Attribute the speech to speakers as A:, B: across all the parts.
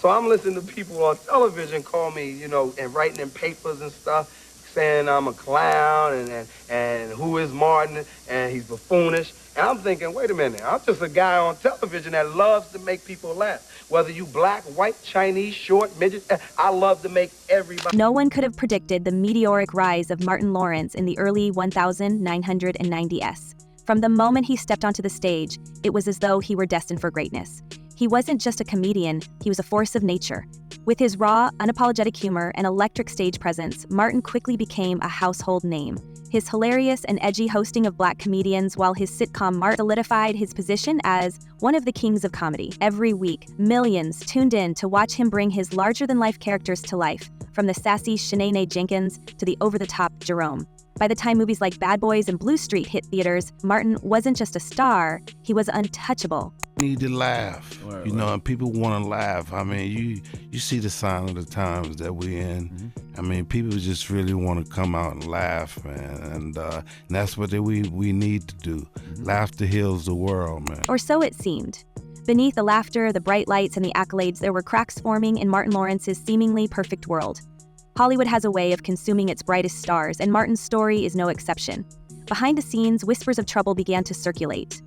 A: So I'm listening to people on television call me, you know, and writing in papers and stuff, saying I'm a clown and who is Martin and he's buffoonish. And I'm thinking, wait a minute, I'm just a guy on television that loves to make people laugh. Whether you black, white, Chinese, short, midget, I love to make everybody.
B: No one could have predicted the meteoric rise of Martin Lawrence in the early 1990s. From the moment he stepped onto the stage, it was as though he were destined for greatness. He wasn't just a comedian, he was a force of nature. With his raw, unapologetic humor and electric stage presence, Martin quickly became a household name. His hilarious and edgy hosting of black comedians while his sitcom Martin solidified his position as one of the kings of comedy. Every week, millions tuned in to watch him bring his larger-than-life characters to life, from the sassy Shanae Jenkins to the over-the-top Jerome. By the time movies like Bad Boys and Blue Street hit theaters, Martin wasn't just a star, he was untouchable.
C: Need to laugh, you know, and people want to laugh. I mean, you see the sign of the times that we're in. I mean, people just really want to come out and laugh, man, and that's what we need to do. Laughter heals the world, man.
B: Or so it seemed. Beneath the laughter, the bright lights, and the accolades, there were cracks forming in Martin Lawrence's seemingly perfect world. Hollywood has a way of consuming its brightest stars, and Martin's story is no exception. Behind the scenes, whispers of trouble began to circulate.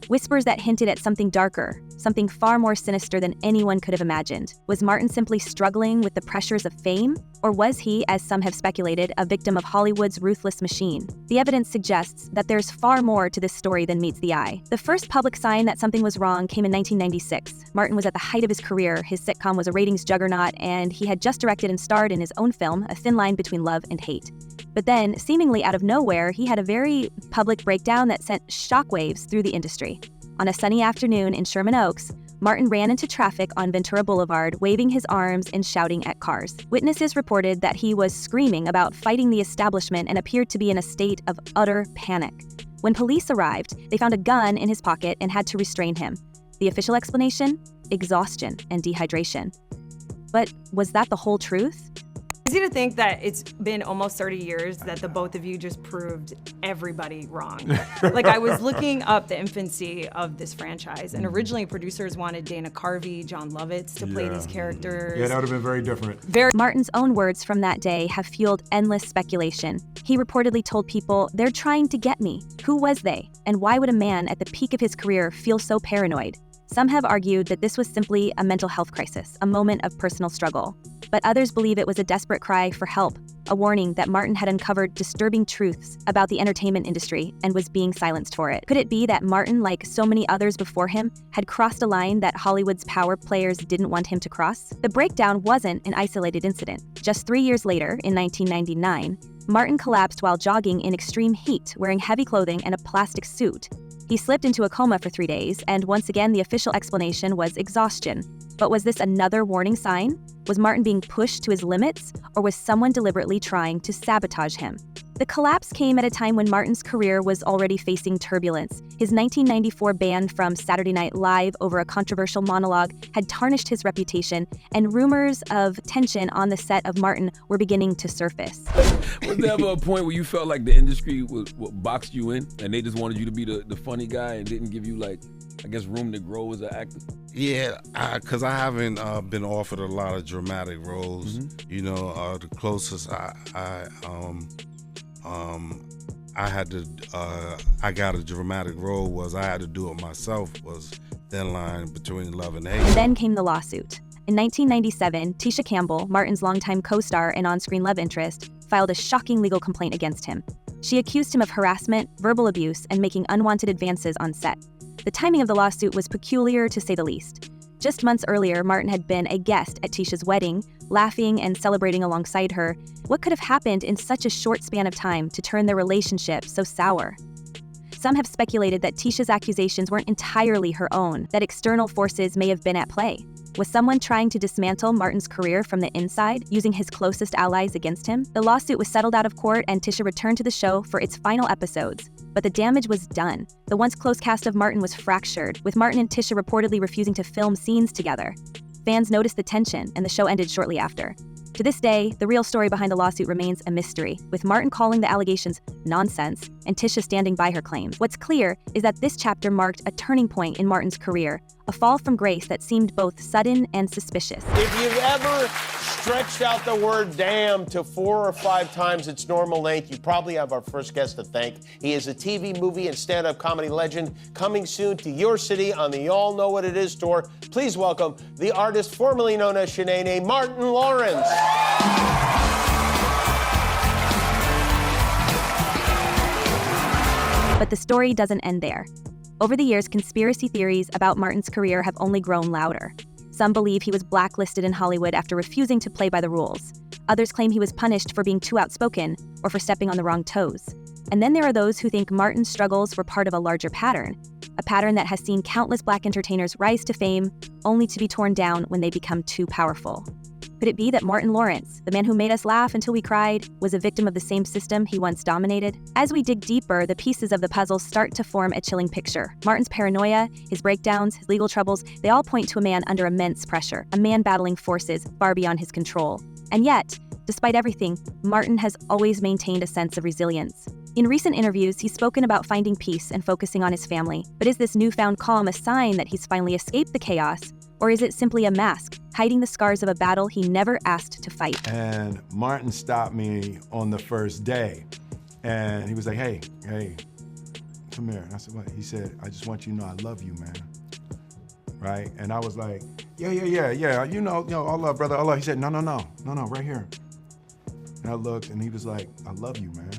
B: Whispers that hinted at something darker, something far more sinister than anyone could have imagined. Was Martin simply struggling with the pressures of fame? Or was he, as some have speculated, a victim of Hollywood's ruthless machine? The evidence suggests that there's far more to this story than meets the eye. The first public sign that something was wrong came in 1996. Martin was at the height of his career, his sitcom was a ratings juggernaut, and he had just directed and starred in his own film, A Thin Line Between Love and Hate. But then, seemingly out of nowhere, he had a very public breakdown that sent shockwaves through the industry. On a sunny afternoon in Sherman Oaks, Martin ran into traffic on Ventura Boulevard, waving his arms and shouting at cars. Witnesses reported that he was screaming about fighting the establishment and appeared to be in a state of utter panic. When police arrived, they found a gun in his pocket and had to restrain him. The official explanation? Exhaustion and dehydration. But was that the whole truth?
D: Easy to think that it's been almost 30 years that the both of you just proved everybody wrong. Like, I was looking up the infancy of this franchise, and originally producers wanted Dana Carvey, John Lovitz to play these characters.
E: Yeah, that would have been very different.
B: Martin's own words from that day have fueled endless speculation. He reportedly told people, "They're trying to get me." Who was they? And why would a man at the peak of his career feel so paranoid? Some have argued that this was simply a mental health crisis, a moment of personal struggle. But others believe it was a desperate cry for help, a warning that Martin had uncovered disturbing truths about the entertainment industry and was being silenced for it. Could it be that Martin, like so many others before him, had crossed a line that Hollywood's power players didn't want him to cross? The breakdown wasn't an isolated incident. Just 3 years later, in 1999, Martin collapsed while jogging in extreme heat, wearing heavy clothing and a plastic suit. He slipped into a coma for 3 days, and once again the official explanation was exhaustion. But was this another warning sign? Was Martin being pushed to his limits, or was someone deliberately trying to sabotage him? The collapse came at a time when Martin's career was already facing turbulence. His 1994 ban from Saturday Night Live over a controversial monologue had tarnished his reputation, and rumors of tension on the set of Martin were beginning to surface.
F: Was there ever a point where you felt like the industry boxed you in, and they just wanted you to be the funny guy and didn't give you, like, I guess, room to grow as an actor?
C: Yeah, because I haven't been offered a lot of dramatic roles. You know, the closest I got a dramatic role was I had to do it myself, was Thin Line Between Love and Hate.
B: And then came the lawsuit. In 1997, Tisha Campbell, Martin's longtime co-star and on-screen love interest, filed a shocking legal complaint against him. She accused him of harassment, verbal abuse, and making unwanted advances on set. The timing of the lawsuit was peculiar, to say the least. Just months earlier, Martin had been a guest at Tisha's wedding, laughing and celebrating alongside her. What could have happened in such a short span of time to turn their relationship so sour? Some have speculated that Tisha's accusations weren't entirely her own, that external forces may have been at play. Was someone trying to dismantle Martin's career from the inside, using his closest allies against him? The lawsuit was settled out of court, and Tisha returned to the show for its final episodes. But the damage was done. The once close cast of Martin was fractured, with Martin and Tisha reportedly refusing to film scenes together. Fans noticed the tension, and the show ended shortly after. To this day, the real story behind the lawsuit remains a mystery, with Martin calling the allegations nonsense and Tisha standing by her claims. What's clear is that this chapter marked a turning point in Martin's career, a fall from grace that seemed both sudden and suspicious.
E: If you've ever stretched out the word damn to 4 or 5 times its normal length, you probably have our first guest to thank. He is a TV, movie, and stand-up comedy legend, coming soon to your city on the Y'all Know What It Is tour. Please welcome the artist formerly known as Shanae, Martin Lawrence.
B: But the story doesn't end there. Over the years, conspiracy theories about Martin's career have only grown louder. Some believe he was blacklisted in Hollywood after refusing to play by the rules. Others claim he was punished for being too outspoken or for stepping on the wrong toes. And then there are those who think Martin's struggles were part of a larger pattern, a pattern that has seen countless Black entertainers rise to fame only to be torn down when they become too powerful. Could it be that Martin Lawrence, the man who made us laugh until we cried, was a victim of the same system he once dominated? As we dig deeper, the pieces of the puzzle start to form a chilling picture. Martin's paranoia, his breakdowns, his legal troubles, they all point to a man under immense pressure, a man battling forces far beyond his control. And yet, despite everything, Martin has always maintained a sense of resilience. In recent interviews, he's spoken about finding peace and focusing on his family. But is this newfound calm a sign that he's finally escaped the chaos? Or is it simply a mask, hiding the scars of a battle he never asked to fight?
G: And Martin stopped me on the first day. And he was like, hey, come here. And I said, what? He said, I just want you to know I love you, man. Right? And I was like, yeah. You know, all love, brother, all love. He said, no, right here. And I looked and he was like, I love you, man.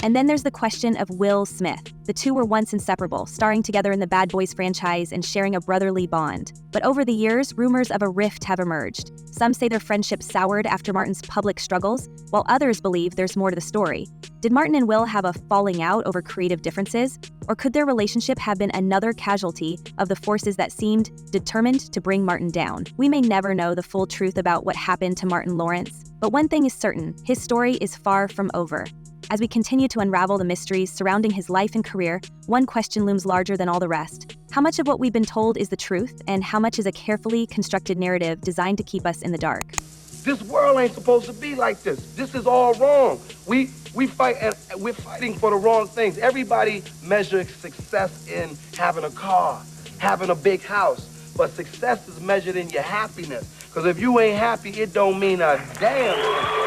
B: And then there's the question of Will Smith. The two were once inseparable, starring together in the Bad Boys franchise and sharing a brotherly bond. But over the years, rumors of a rift have emerged. Some say their friendship soured after Martin's public struggles, while others believe there's more to the story. Did Martin and Will have a falling out over creative differences? Or could their relationship have been another casualty of the forces that seemed determined to bring Martin down? We may never know the full truth about what happened to Martin Lawrence, but one thing is certain, his story is far from over. As we continue to unravel the mysteries surrounding his life and career, one question looms larger than all the rest. How much of what we've been told is the truth, and how much is a carefully constructed narrative designed to keep us in the dark?
A: This world ain't supposed to be like this. This is all wrong. We fight, and we're fighting for the wrong things. Everybody measures success in having a car, having a big house, but success is measured in your happiness. Because if you ain't happy, it don't mean a damn thing.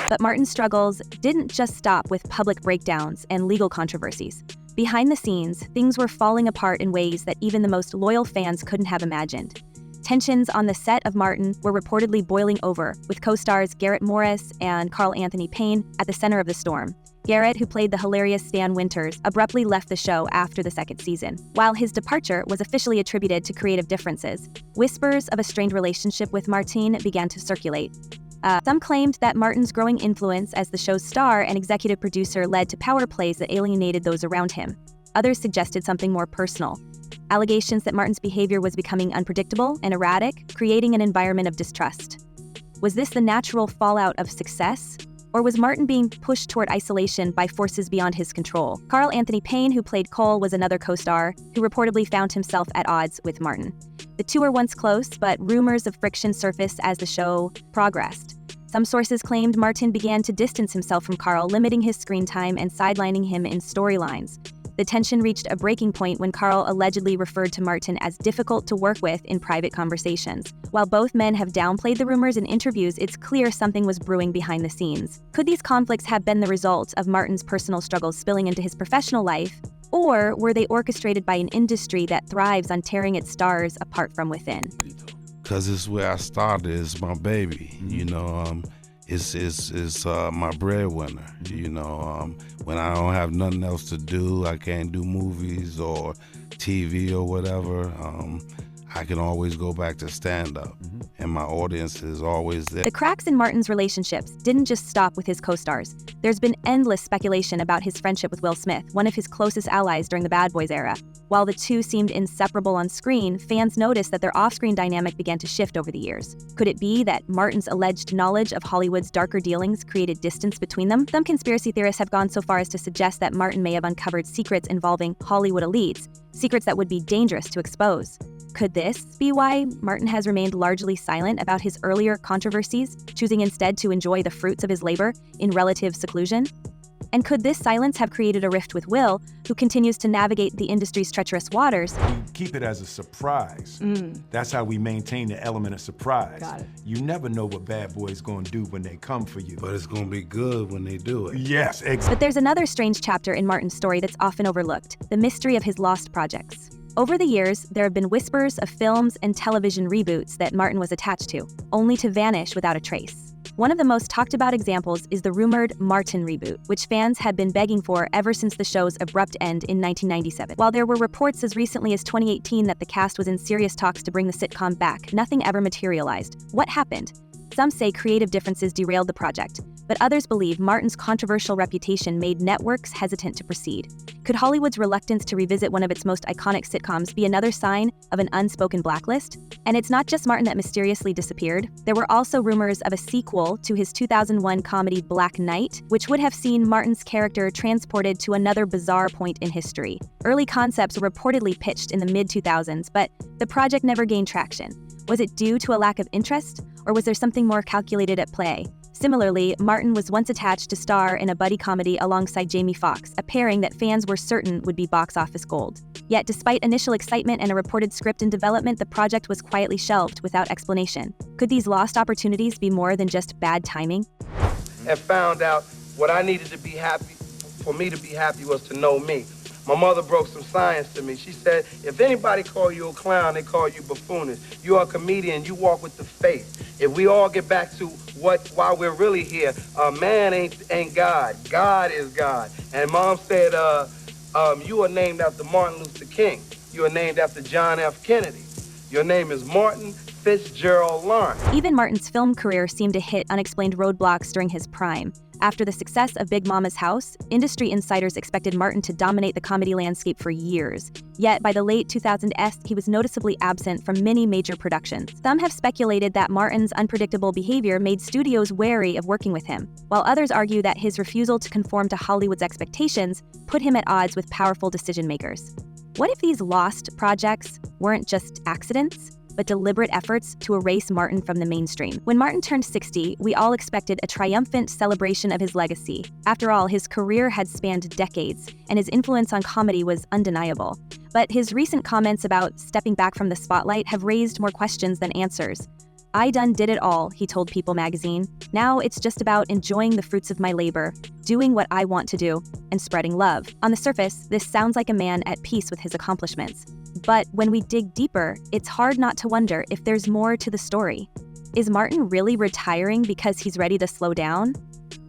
B: But Martin's struggles didn't just stop with public breakdowns and legal controversies. Behind the scenes, things were falling apart in ways that even the most loyal fans couldn't have imagined. Tensions on the set of Martin were reportedly boiling over, with co-stars Garrett Morris and Carl Anthony Payne at the center of the storm. Garrett, who played the hilarious Stan Winters, abruptly left the show after the second season. While his departure was officially attributed to creative differences, whispers of a strained relationship with Martin began to circulate. Some claimed that Martin's growing influence as the show's star and executive producer led to power plays that alienated those around him. Others suggested something more personal. Allegations that Martin's behavior was becoming unpredictable and erratic, creating an environment of distrust. Was this the natural fallout of success? Or was Martin being pushed toward isolation by forces beyond his control? Carl Anthony Payne, who played Cole, was another co-star who reportedly found himself at odds with Martin. The two were once close, but rumors of friction surfaced as the show progressed. Some sources claimed Martin began to distance himself from Carl, limiting his screen time and sidelining him in storylines. The tension reached a breaking point when Carl allegedly referred to Martin as difficult to work with in private conversations. While both men have downplayed the rumors in interviews, it's clear something was brewing behind the scenes. Could these conflicts have been the result of Martin's personal struggles spilling into his professional life? Or were they orchestrated by an industry that thrives on tearing its stars apart from within?
C: Because it's where I started. It's my baby, you know. It's my breadwinner, you know. When I don't have nothing else to do, I can't do movies or TV or whatever. I can always go back to stand-up, and my audience is always there.
B: The cracks in Martin's relationships didn't just stop with his co-stars. There's been endless speculation about his friendship with Will Smith, one of his closest allies during the Bad Boys era. While the two seemed inseparable on screen, fans noticed that their off-screen dynamic began to shift over the years. Could it be that Martin's alleged knowledge of Hollywood's darker dealings created distance between them? Some conspiracy theorists have gone so far as to suggest that Martin may have uncovered secrets involving Hollywood elites, secrets that would be dangerous to expose. Could this be why Martin has remained largely silent about his earlier controversies, choosing instead to enjoy the fruits of his labor in relative seclusion? And could this silence have created a rift with Will, who continues to navigate the industry's treacherous waters?
G: We keep it as a surprise. That's how we maintain the element of surprise.
D: Got it.
G: You never know what bad boy's gonna do when they come for you.
C: But it's gonna be good when they do it.
G: Yes, exactly.
B: But there's another strange chapter in Martin's story that's often overlooked: the mystery of his lost projects. Over the years, there have been whispers of films and television reboots that Martin was attached to, only to vanish without a trace. One of the most talked about examples is the rumored Martin reboot, which fans had been begging for ever since the show's abrupt end in 1997. While there were reports as recently as 2018 that the cast was in serious talks to bring the sitcom back, nothing ever materialized. What happened? Some say creative differences derailed the project, but others believe Martin's controversial reputation made networks hesitant to proceed. Could Hollywood's reluctance to revisit one of its most iconic sitcoms be another sign of an unspoken blacklist? And it's not just Martin that mysteriously disappeared. There were also rumors of a sequel to his 2001 comedy Black Knight, which would have seen Martin's character transported to another bizarre point in history. Early concepts were reportedly pitched in the mid-2000s, but the project never gained traction. Was it due to a lack of interest, or was there something more calculated at play? Similarly, Martin was once attached to star in a buddy comedy alongside Jamie Foxx, a pairing that fans were certain would be box office gold. Yet, despite initial excitement and a reported script in development, the project was quietly shelved without explanation. Could these lost opportunities be more than just bad timing?
A: And found out what I needed to be happy, for me to be happy, was to know me. My mother broke some science to me. She said, if anybody call you a clown, they call you buffoonish. You are a comedian, you walk with the faith. If we all get back to why we're really here, man ain't God, God is God. And Mom said, you are named after Martin Luther King. You are named after John F. Kennedy. Your name is Martin Fitzgerald Lawrence.
B: Even Martin's film career seemed to hit unexplained roadblocks during his prime. After the success of Big Mama's House, industry insiders expected Martin to dominate the comedy landscape for years. Yet, by the late 2000s, he was noticeably absent from many major productions. Some have speculated that Martin's unpredictable behavior made studios wary of working with him, while others argue that his refusal to conform to Hollywood's expectations put him at odds with powerful decision-makers. What if these lost projects weren't just accidents, but deliberate efforts to erase Martin from the mainstream? When Martin turned 60, we all expected a triumphant celebration of his legacy. After all, his career had spanned decades, and his influence on comedy was undeniable. But his recent comments about stepping back from the spotlight have raised more questions than answers. "I done did it all," he told People magazine. "Now it's just about enjoying the fruits of my labor, doing what I want to do, and spreading love." On the surface, this sounds like a man at peace with his accomplishments. But when we dig deeper, it's hard not to wonder if there's more to the story. Is Martin really retiring because he's ready to slow down?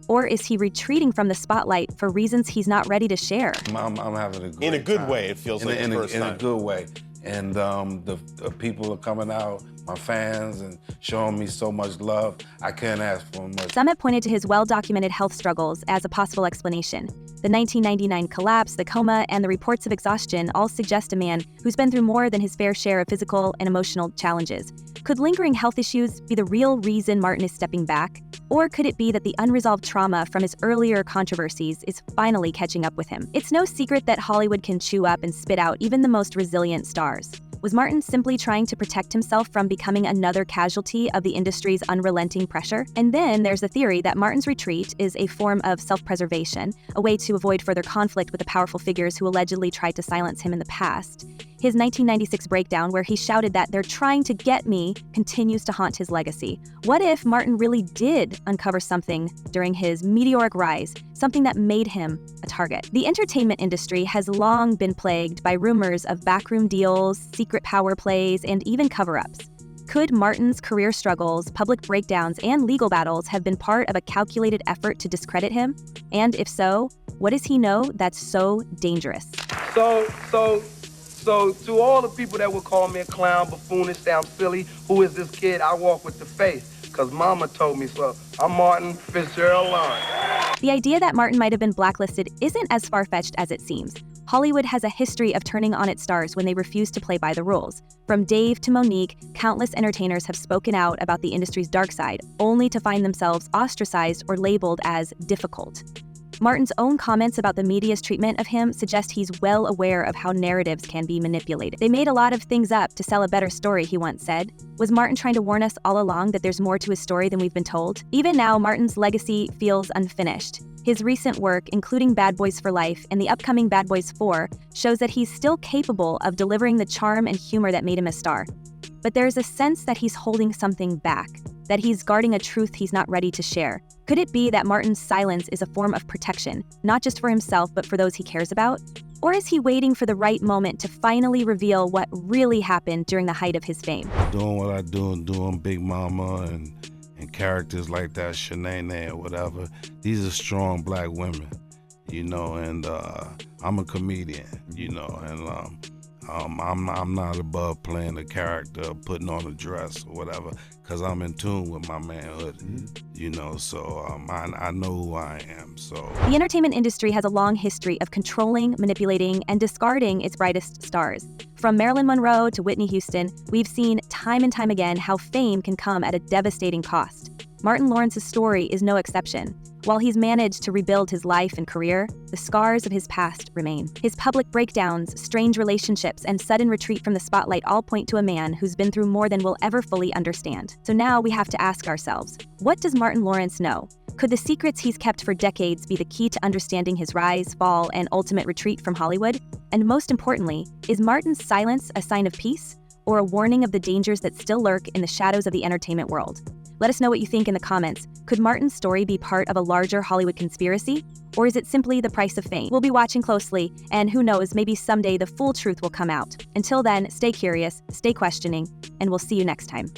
B: Or is he retreating from the spotlight for reasons he's not ready to share?
C: I'm having a great
E: In a good
C: time.
E: way, it feels like the first
C: in
E: time.
C: a good way. And the people are coming out, my fans, and showing me so much love. I can't ask for much.
B: Some have pointed to his well-documented health struggles as a possible explanation. The 1999 collapse, the coma, and the reports of exhaustion all suggest a man who's been through more than his fair share of physical and emotional challenges. Could lingering health issues be the real reason Martin is stepping back? Or could it be that the unresolved trauma from his earlier controversies is finally catching up with him? It's no secret that Hollywood can chew up and spit out even the most resilient stars. Was Martin simply trying to protect himself from becoming another casualty of the industry's unrelenting pressure? And then there's the theory that Martin's retreat is a form of self-preservation, a way to avoid further conflict with the powerful figures who allegedly tried to silence him in the past. His 1996 breakdown, where he shouted that "they're trying to get me," continues to haunt his legacy. What if Martin really did uncover something during his meteoric rise, something that made him a target? The entertainment industry has long been plagued by rumors of backroom deals, secret power plays, and even cover-ups. Could Martin's career struggles, public breakdowns, and legal battles have been part of a calculated effort to discredit him? And if so, what does he know that's so dangerous?
A: So to all the people that would call me a clown, buffoonish, say I'm silly, who is this kid? I walk with the faith, because Mama told me so. I'm Martin Fitzgerald Lawrence.
B: The idea that Martin might have been blacklisted isn't as far-fetched as it seems. Hollywood has a history of turning on its stars when they refuse to play by the rules. From Dave to Monique, countless entertainers have spoken out about the industry's dark side, only to find themselves ostracized or labeled as difficult. Martin's own comments about the media's treatment of him suggest he's well aware of how narratives can be manipulated. They made a lot of things up to sell a better story, he once said. Was Martin trying to warn us all along that there's more to his story than we've been told? Even now, Martin's legacy feels unfinished. His recent work, including Bad Boys for Life and the upcoming Bad Boys 4, shows that he's still capable of delivering the charm and humor that made him a star. But there's a sense that he's holding something back, that he's guarding a truth he's not ready to share. Could it be that Martin's silence is a form of protection, not just for himself, but for those he cares about? Or is he waiting for the right moment to finally reveal what really happened during the height of his fame?
C: Doing what I do and doing Big Mama and characters like that, Shanae or whatever, these are strong black women, you know, and I'm a comedian, you know, and I'm not above playing a character, putting on a dress or whatever, because I'm in tune with my manhood, you know, so I know who I am, so.
B: The entertainment industry has a long history of controlling, manipulating, and discarding its brightest stars. From Marilyn Monroe to Whitney Houston, we've seen time and time again how fame can come at a devastating cost. Martin Lawrence's story is no exception. While he's managed to rebuild his life and career, the scars of his past remain. His public breakdowns, strange relationships, and sudden retreat from the spotlight all point to a man who's been through more than we'll ever fully understand. So now we have to ask ourselves, what does Martin Lawrence know? Could the secrets he's kept for decades be the key to understanding his rise, fall, and ultimate retreat from Hollywood? And most importantly, is Martin's silence a sign of peace or a warning of the dangers that still lurk in the shadows of the entertainment world? Let us know what you think in the comments. Could Martin's story be part of a larger Hollywood conspiracy? Or is it simply the price of fame? We'll be watching closely, and who knows, maybe someday the full truth will come out. Until then, stay curious, stay questioning, and we'll see you next time.